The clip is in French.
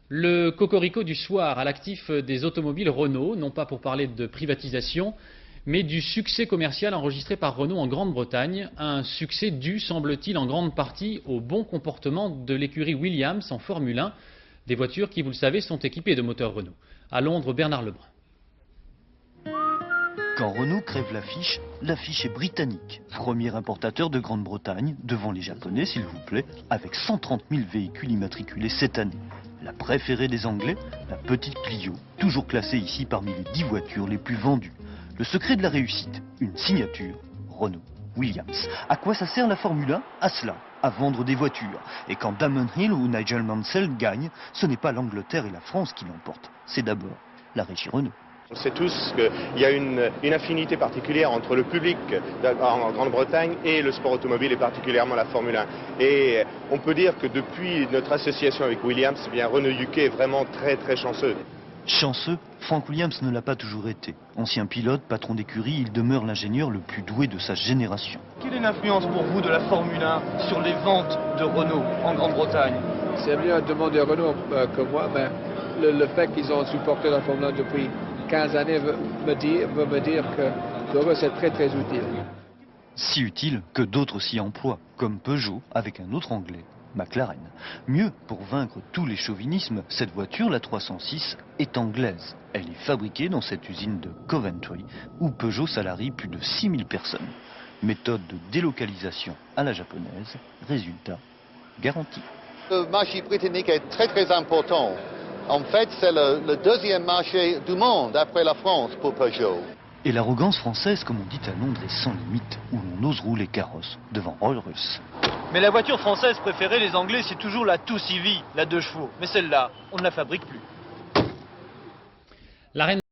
Le cocorico du soir à l'actif des automobiles Renault, non pas pour parler de privatisation, mais du succès commercial enregistré par Renault en Grande-Bretagne, un succès dû, semble-t-il, en grande partie au bon comportement de l'écurie Williams en Formule 1, des voitures qui, vous le savez, sont équipées de moteurs Renault. À Londres, Bernard Lebrun. Quand Renault crève l'affiche est britannique. Premier importateur de Grande-Bretagne, devant les Japonais s'il vous plaît, avec 130 000 véhicules immatriculés cette année. La préférée des Anglais, la petite Clio, toujours classée ici parmi les 10 voitures les plus vendues. Le secret de la réussite, une signature, Renault Williams. À quoi ça sert la Formule 1? À cela, à vendre des voitures. Et quand Damon Hill ou Nigel Mansell gagnent, ce n'est pas l'Angleterre et la France qui l'emportent, c'est d'abord la régie Renault. On sait tous qu'il y a une affinité particulière entre le public en Grande-Bretagne et le sport automobile et particulièrement la Formule 1. Et on peut dire que depuis notre association avec Williams, eh bien Renault UK est vraiment très chanceux. Chanceux, Frank Williams ne l'a pas toujours été. Ancien pilote, patron d'écurie, il demeure l'ingénieur le plus doué de sa génération. Quelle est l'influence pour vous de la Formule 1 sur les ventes de Renault en Grande-Bretagne? C'est mieux à demander à Renault que moi, mais le fait qu'ils ont supporté la Formule 1 depuis 15 années veut me dire que pour eux c'est très utile. Si utile que d'autres s'y emploient, comme Peugeot avec un autre anglais, McLaren. Mieux, pour vaincre tous les chauvinismes, cette voiture, la 306, est anglaise. Elle est fabriquée dans cette usine de Coventry, où Peugeot salarie plus de 6000 personnes. Méthode de délocalisation à la japonaise, résultat garanti. Le marché britannique est très important. En fait, c'est le deuxième marché du monde après la France pour Peugeot. Et l'arrogance française, comme on dit à Londres, est sans limite, où l'on ose rouler carrosse devant Rolls-Royce. Mais la voiture française préférée des Anglais, c'est toujours la 2CV, la 2 chevaux. Mais celle-là, on ne la fabrique plus. La reine